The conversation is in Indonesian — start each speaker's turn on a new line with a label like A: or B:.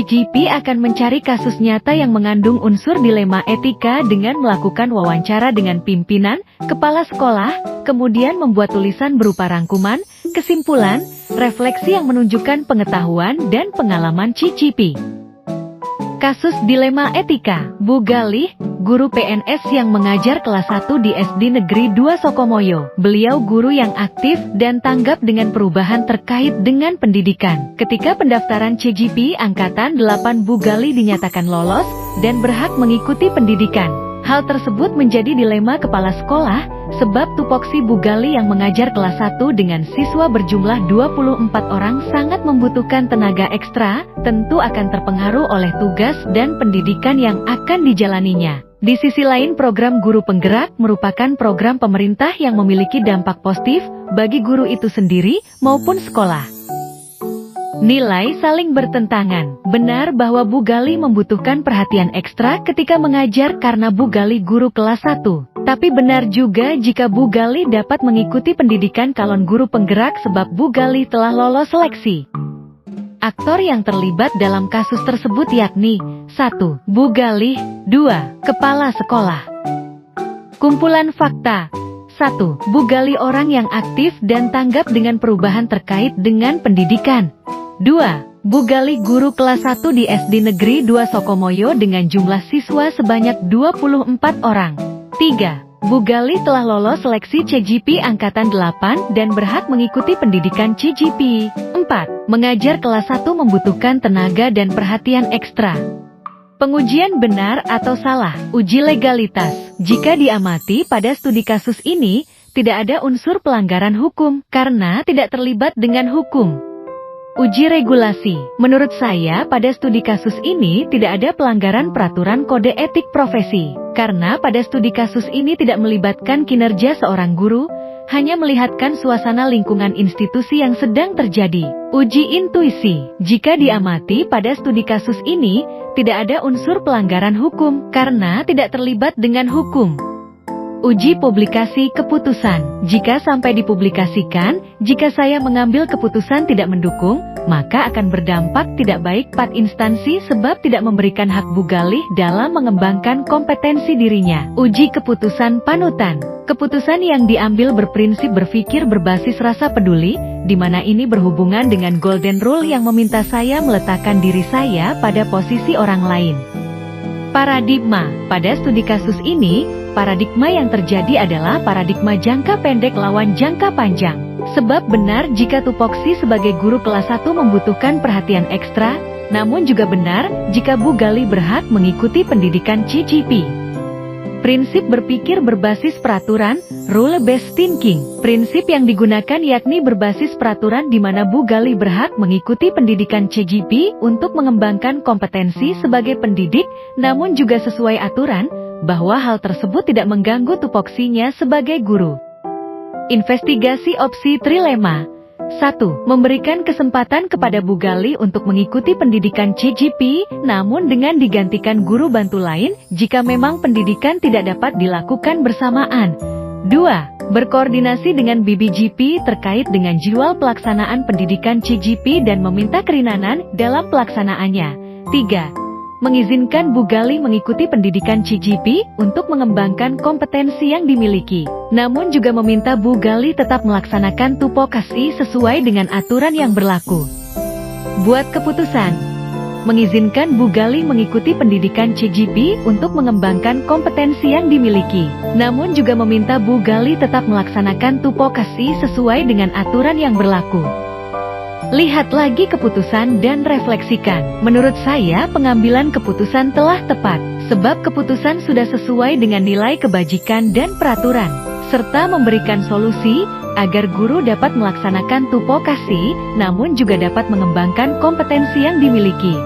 A: CGP akan mencari kasus nyata yang mengandung unsur dilema etika dengan melakukan wawancara dengan pimpinan, kepala sekolah, kemudian membuat tulisan berupa rangkuman, kesimpulan, refleksi yang menunjukkan pengetahuan dan pengalaman CGP. Kasus dilema etika, Bu Galih, guru PNS yang mengajar kelas 1 di SD Negeri 2 Sokomoyo. Beliau guru yang aktif dan tanggap dengan perubahan terkait dengan pendidikan. Ketika pendaftaran CGP Angkatan 8 Bu Galih dinyatakan lolos dan berhak mengikuti pendidikan. Hal tersebut menjadi dilema kepala sekolah, sebab tupoksi Bu Galih yang mengajar kelas 1 dengan siswa berjumlah 24 orang sangat membutuhkan tenaga ekstra, tentu akan terpengaruh oleh tugas dan pendidikan yang akan dijalaninya. Di sisi lain, program Guru Penggerak merupakan program pemerintah yang memiliki dampak positif bagi guru itu sendiri maupun sekolah. Nilai saling bertentangan. Benar bahwa Bu Galih membutuhkan perhatian ekstra ketika mengajar karena Bu Galih guru kelas 1. Tapi benar juga jika Bu Galih dapat mengikuti pendidikan calon guru penggerak sebab Bu Galih telah lolos seleksi. Aktor yang terlibat dalam kasus tersebut yakni 1. Bu Galih, 2. Kepala sekolah. Kumpulan fakta. 1. Bu Galih orang yang aktif dan tanggap dengan perubahan terkait dengan pendidikan. 2. Bu Galih guru kelas 1 di SD Negeri 2 Sokomoyo dengan jumlah siswa sebanyak 24 orang. 3. Bu Galih telah lolos seleksi CGP Angkatan 8 dan berhak mengikuti pendidikan CGP. 4. Mengajar kelas 1 membutuhkan tenaga dan perhatian ekstra. Pengujian benar atau salah, uji legalitas. Jika diamati pada studi kasus ini, tidak ada unsur pelanggaran hukum karena tidak terlibat dengan hukum. Uji regulasi. Menurut saya pada studi kasus ini tidak ada pelanggaran peraturan kode etik profesi. Karena pada studi kasus ini tidak melibatkan kinerja seorang guru, hanya melihatkan suasana lingkungan institusi yang sedang terjadi. Uji intuisi. Jika diamati pada studi kasus ini, tidak ada unsur pelanggaran hukum karena tidak terlibat dengan hukum. Uji publikasi keputusan. Jika sampai dipublikasikan, jika saya mengambil keputusan tidak mendukung, maka akan berdampak tidak baik pada instansi sebab tidak memberikan hak Bu Galih dalam mengembangkan kompetensi dirinya. Uji keputusan panutan. Keputusan yang diambil berprinsip berpikir berbasis rasa peduli, di mana ini berhubungan dengan golden rule yang meminta saya meletakkan diri saya pada posisi orang lain. Paradigma. Pada studi kasus ini, paradigma yang terjadi adalah paradigma jangka pendek lawan jangka panjang. Sebab benar jika tupoksi sebagai guru kelas 1 membutuhkan perhatian ekstra, namun juga benar jika Bu Galih berhak mengikuti pendidikan CGP. Prinsip berpikir berbasis peraturan, rule-based thinking. Prinsip yang digunakan yakni berbasis peraturan di mana Bu Galih berhak mengikuti pendidikan CGP untuk mengembangkan kompetensi sebagai pendidik, namun juga sesuai aturan, bahwa hal tersebut tidak mengganggu tupoksinya sebagai guru. Investigasi opsi trilema. 1. Memberikan kesempatan kepada Bu Galih untuk mengikuti pendidikan CGP, namun dengan digantikan guru bantu lain jika memang pendidikan tidak dapat dilakukan bersamaan. 2. Berkoordinasi dengan BBGP terkait dengan jadwal pelaksanaan pendidikan CGP dan meminta keringanan dalam pelaksanaannya. 3. Mengizinkan Bu Galih mengikuti pendidikan CGP untuk mengembangkan kompetensi yang dimiliki. Namun juga meminta Bu Galih tetap melaksanakan tupoksi sesuai dengan aturan yang berlaku. Buat keputusan. Mengizinkan Bu Galih mengikuti pendidikan CGP untuk mengembangkan kompetensi yang dimiliki. Namun juga meminta Bu Galih tetap melaksanakan tupoksi sesuai dengan aturan yang berlaku. Lihat lagi keputusan dan refleksikan. Menurut saya pengambilan keputusan telah tepat, sebab keputusan sudah sesuai dengan nilai kebajikan dan peraturan, serta memberikan solusi agar guru dapat melaksanakan tupoksi, namun juga dapat mengembangkan kompetensi yang dimiliki.